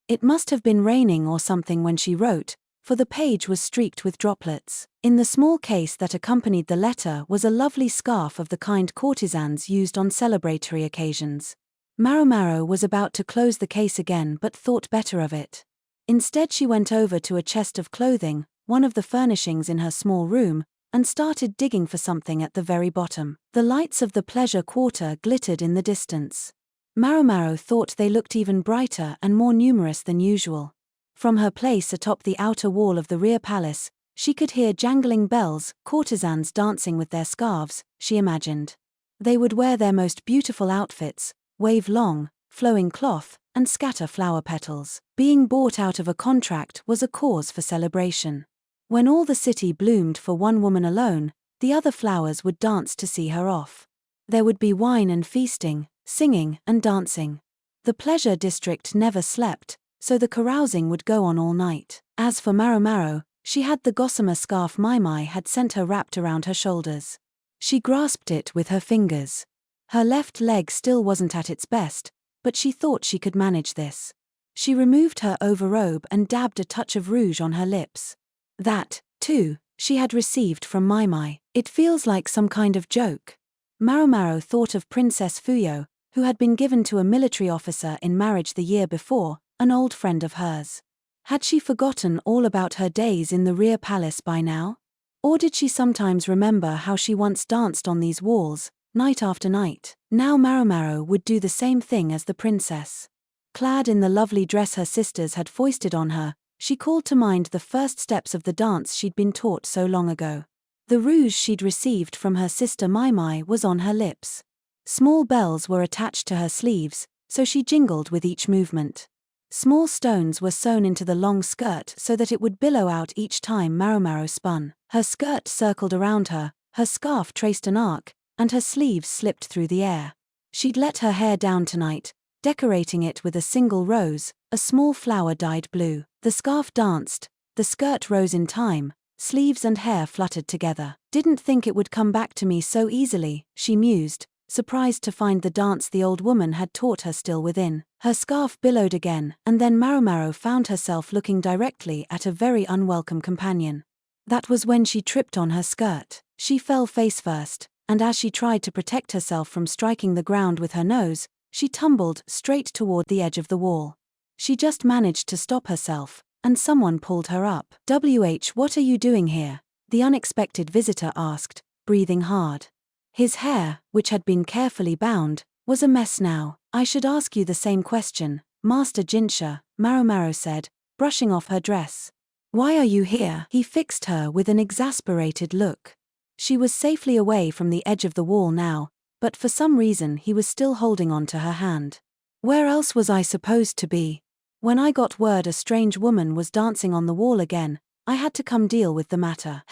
It must have been raining or something when she wrote, for the page was streaked with droplets. In the small case that accompanied the letter was a lovely scarf of the kind courtesans used on celebratory occasions. Maomao was about to close the case again but thought better of it. Instead she went over to a chest of clothing, one of the furnishings in her small room, and started digging for something at the very bottom. The lights of the pleasure quarter glittered in the distance. Maomao thought they looked even brighter and more numerous than usual. From her place atop the outer wall of the rear palace, she could hear jangling bells, courtesans dancing with their scarves, she imagined. They would wear their most beautiful outfits, wave long, flowing cloth, and scatter flower petals. Being bought out of a contract was a cause for celebration. When all the city bloomed for one woman alone, the other flowers would dance to see her off. There would be wine and feasting, singing and dancing. The pleasure district never slept, so the carousing would go on all night. As for Maomao, she had the gossamer scarf Maomao had sent her wrapped around her shoulders. She grasped it with her fingers. Her left leg still wasn't at its best, but she thought she could manage this. She removed her overrobe and dabbed a touch of rouge on her lips. That, too, she had received from Maomao. It feels like some kind of joke. Maomao thought of Princess Fuyo, who had been given to a military officer in marriage the year before, an old friend of hers. Had she forgotten all about her days in the rear palace by now? Or did she sometimes remember how she once danced on these walls, night after night? Now Maomao would do the same thing as the princess. Clad in the lovely dress her sisters had foisted on her, she called to mind the first steps of the dance she'd been taught so long ago. The rouge she'd received from her sister Maomao was on her lips. Small bells were attached to her sleeves, so she jingled with each movement. Small stones were sewn into the long skirt so that it would billow out each time Maomao spun. Her skirt circled around her, her scarf traced an arc, and her sleeves slipped through the air. She'd let her hair down tonight, decorating it with a single rose, a small flower dyed blue. The scarf danced, the skirt rose in time, sleeves and hair fluttered together. Didn't think it would come back to me so easily, she mused, surprised to find the dance the old woman had taught her still within. Her scarf billowed again, and then Maomao found herself looking directly at a very unwelcome companion. That was when she tripped on her skirt. She fell face first, and as she tried to protect herself from striking the ground with her nose, she tumbled straight toward the edge of the wall. She just managed to stop herself, and someone pulled her up. What are you doing here? The unexpected visitor asked, breathing hard. His hair, which had been carefully bound, was a mess now. I should ask you the same question, Master Jinshi, Maomao said, brushing off her dress. Why are you here? He fixed her with an exasperated look. She was safely away from the edge of the wall now, but for some reason he was still holding on to her hand. Where else was I supposed to be? When I got word a strange woman was dancing on the wall again, I had to come deal with the matter.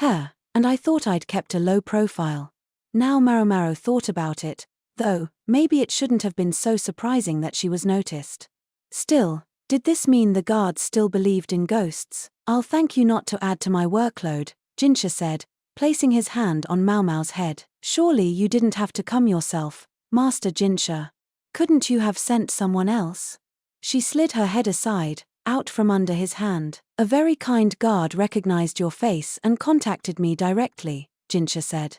And I thought I'd kept a low profile. Now Maomao thought about it, though, maybe it shouldn't have been so surprising that she was noticed. Still, did this mean the guards still believed in ghosts? I'll thank you not to add to my workload, Jinshi said, placing his hand on Maomao's head. Surely you didn't have to come yourself, Master Jinshi. Couldn't you have sent someone else? She slid her head aside, out from under his hand. A very kind guard recognized your face and contacted me directly, Jinshi said.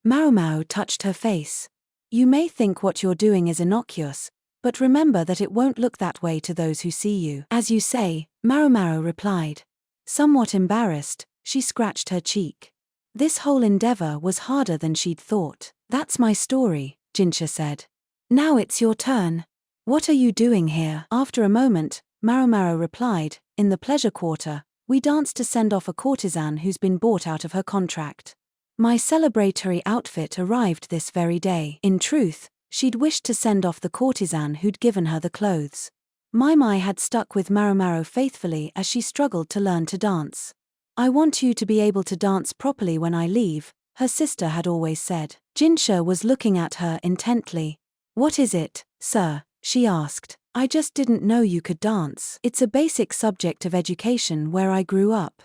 Maomao touched her face. You may think what you're doing is innocuous, but remember that it won't look that way to those who see you. As you say, Maomao replied. Somewhat embarrassed, she scratched her cheek. This whole endeavor was harder than she'd thought. That's my story, Jinshi said. Now it's your turn. What are you doing here? After a moment, Maomao replied, in the pleasure quarter, we danced to send off a courtesan who's been bought out of her contract. My celebratory outfit arrived this very day. In truth, she'd wished to send off the courtesan who'd given her the clothes. Maomao had stuck with Maomao faithfully as she struggled to learn to dance. I want you to be able to dance properly when I leave, her sister had always said. Jinshi was looking at her intently. What is it, sir? She asked. I just didn't know you could dance. It's a basic subject of education where I grew up.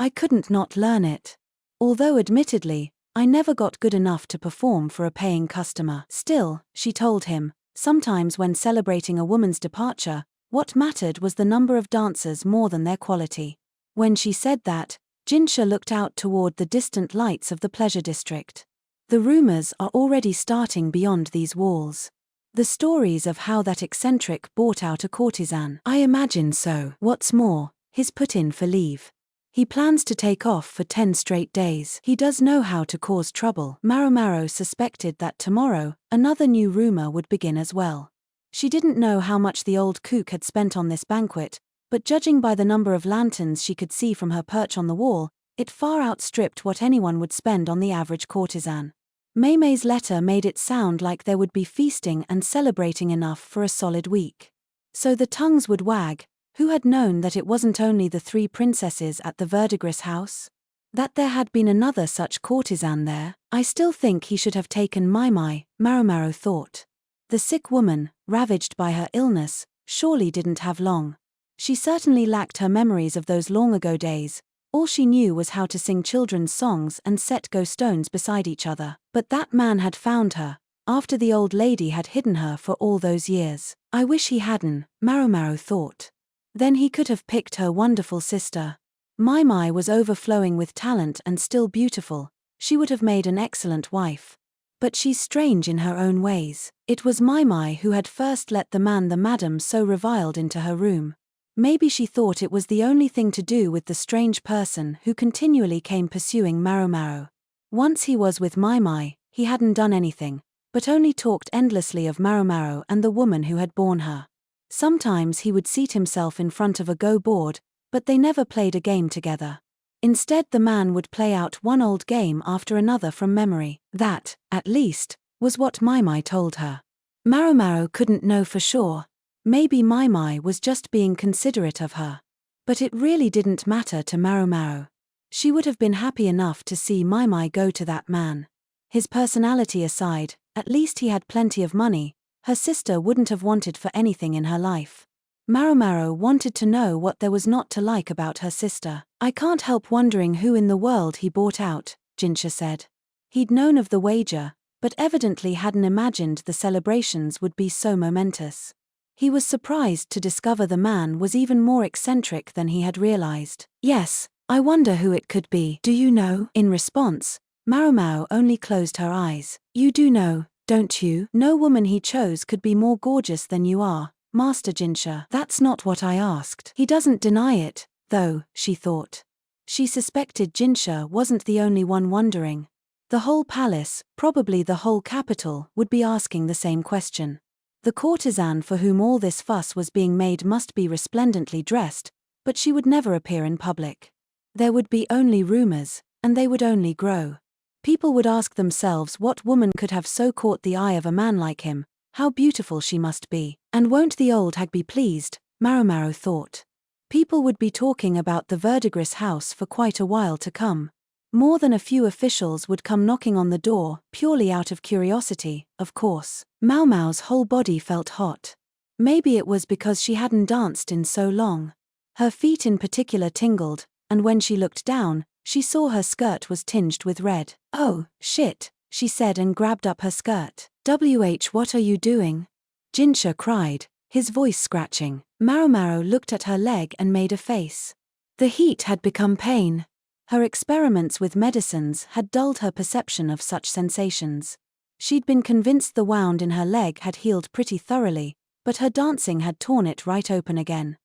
I couldn't not learn it. Although admittedly, I never got good enough to perform for a paying customer. Still, she told him, sometimes when celebrating a woman's departure, What mattered was the number of dancers more than their quality. When she said that, Jinshi looked out toward the distant lights of the pleasure district. The rumors are already starting beyond these walls. The stories of how that eccentric bought out a courtesan. I imagine so. What's more, he's put in for leave. He plans to take off for 10 straight days. He does know how to cause trouble. Maomao suspected that tomorrow, another new rumor would begin as well. She didn't know how much the old kook had spent on this banquet, but judging by the number of lanterns she could see from her perch on the wall, it far outstripped what anyone would spend on the average courtesan. Maomau's letter made it sound like there would be feasting and celebrating enough for a solid week. So the tongues would wag. Who had known that it wasn't only the 3 princesses at the Verdigris house? That there had been another such courtesan there? I still think he should have taken Maomao thought. The sick woman, ravaged by her illness, surely didn't have long. She certainly lacked her memories of those long-ago days. All she knew was how to sing children's songs and set go stones beside each other. But that man had found her, after the old lady had hidden her for all those years. I wish he hadn't, Maomao thought. Then he could have picked her wonderful sister. Maomao was overflowing with talent and still beautiful. She would have made an excellent wife. But she's strange in her own ways. It was Maomao who had first let the madam so reviled into her room. Maybe she thought it was the only thing to do with the strange person who continually came pursuing Maomao. Once he was with Maomao, he hadn't done anything, but only talked endlessly of Maomao and the woman who had borne her. Sometimes he would seat himself in front of a Go board, but they never played a game together. Instead, the man would play out one old game after another from memory. That, at least, was what Maomao told her. Maomao couldn't know for sure. Maybe Maomao was just being considerate of her. But it really didn't matter to Maomao. She would have been happy enough to see Maomao go to that man. His personality aside, at least he had plenty of money. Her sister wouldn't have wanted for anything in her life. Maomao wanted to know what there was not to like about her sister. I can't help wondering who in the world he bought out, Jinshi said. He'd known of the wager, but evidently hadn't imagined the celebrations would be so momentous. He was surprised to discover the man was even more eccentric than he had realized. Yes, I wonder who it could be. Do you know? In response, Maomao only closed her eyes. You do know, don't you? No woman he chose could be more gorgeous than you are, Master Jinshi. That's not what I asked. He doesn't deny it, though, she thought. She suspected Jinshi wasn't the only one wondering. The whole palace, probably the whole capital, would be asking the same question. The courtesan for whom all this fuss was being made must be resplendently dressed, but she would never appear in public. There would be only rumors, and they would only grow. People would ask themselves what woman could have so caught the eye of a man like him, how beautiful she must be. And won't the old hag be pleased, Maomao thought. People would be talking about the Verdigris house for quite a while to come. More than a few officials would come knocking on the door, purely out of curiosity, of course. Maomao's whole body felt hot. Maybe it was because she hadn't danced in so long. Her feet in particular tingled, and when she looked down, she saw her skirt was tinged with red. Oh, shit, she said and grabbed up her skirt. What are you doing? Jinshi cried, his voice scratching. Maomao looked at her leg and made a face. The heat had become pain. Her experiments with medicines had dulled her perception of such sensations. She'd been convinced the wound in her leg had healed pretty thoroughly, but her dancing had torn it right open again.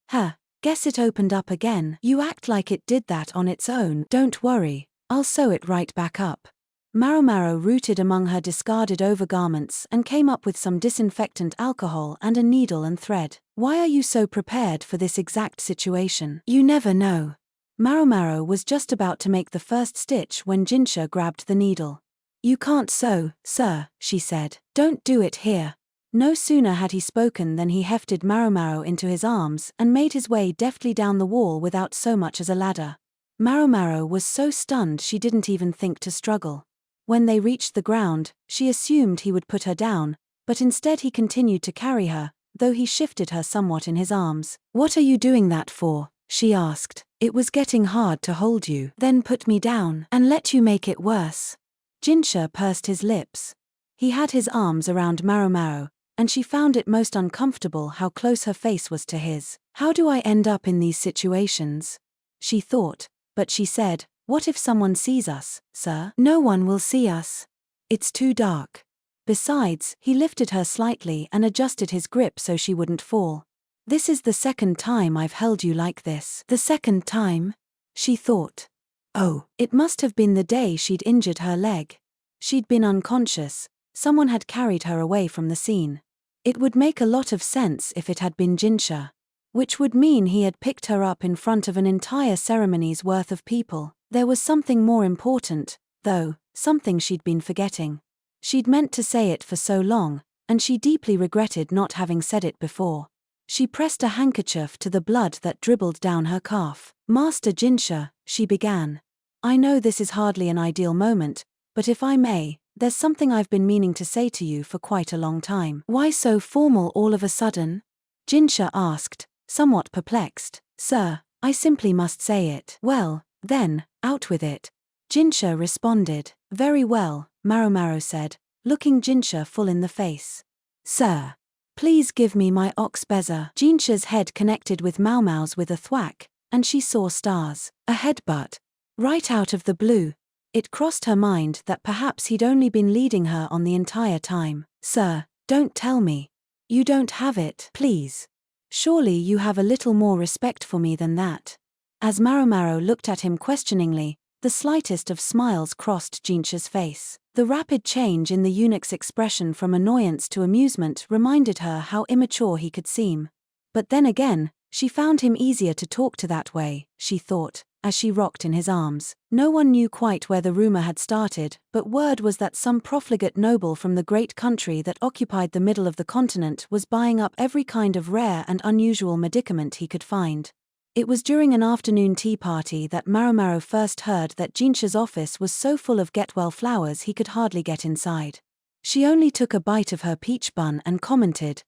Guess it opened up again. You act like it did that on its own. Don't worry, I'll sew it right back up. Maomao rooted among her discarded overgarments and came up with some disinfectant alcohol and a needle and thread. Why are you so prepared for this exact situation? You never know. Maomao was just about to make the first stitch when Jinshi grabbed the needle. You can't sew, sir, she said. Don't do it here. No sooner had he spoken than he hefted Maomao into his arms and made his way deftly down the wall without so much as a ladder. Maomao was so stunned she didn't even think to struggle. When they reached the ground, she assumed he would put her down, but instead he continued to carry her, though he shifted her somewhat in his arms. What are you doing that for? She asked. It was getting hard to hold you. Then put me down and let you make it worse. Jinshi pursed his lips. He had his arms around Maomao, and she found it most uncomfortable how close her face was to his. How do I end up in these situations? She thought, but she said, what if someone sees us, sir? No one will see us. It's too dark. Besides, he lifted her slightly and adjusted his grip so she wouldn't fall. This is the second time I've held you like this. The second time? She thought. Oh, it must have been the day she'd injured her leg. She'd been unconscious. Someone had carried her away from the scene. It would make a lot of sense if it had been Jinshi. Which would mean he had picked her up in front of an entire ceremony's worth of people. There was something more important, though, something she'd been forgetting. She'd meant to say it for so long, and she deeply regretted not having said it before. She pressed a handkerchief to the blood that dribbled down her calf. Master Jinshi, she began. I know this is hardly an ideal moment, but if I may, there's something I've been meaning to say to you for quite a long time. Why so formal all of a sudden? Jinshi asked, somewhat perplexed. Sir, I simply must say it. Well, then, out with it. Jinshi responded. Very well, Maomao said, looking Jinshi full in the face. Sir, please give me my ox bezer. Jinshi's head connected with Maomao's with a thwack, and she saw stars. A headbutt. Right out of the blue. It crossed her mind that perhaps he'd only been leading her on the entire time. Sir, don't tell me. You don't have it, please. Surely you have a little more respect for me than that. As Maomao looked at him questioningly, the slightest of smiles crossed Jinshi's face. The rapid change in the eunuch's expression from annoyance to amusement reminded her how immature he could seem. But then again, she found him easier to talk to that way, she thought, as she rocked in his arms. No one knew quite where the rumor had started, but word was that some profligate noble from the great country that occupied the middle of the continent was buying up every kind of rare and unusual medicament he could find. It was during an afternoon tea party that Maomao first heard that Jinshi's office was so full of get-well flowers he could hardly get inside. She only took a bite of her peach bun and commented,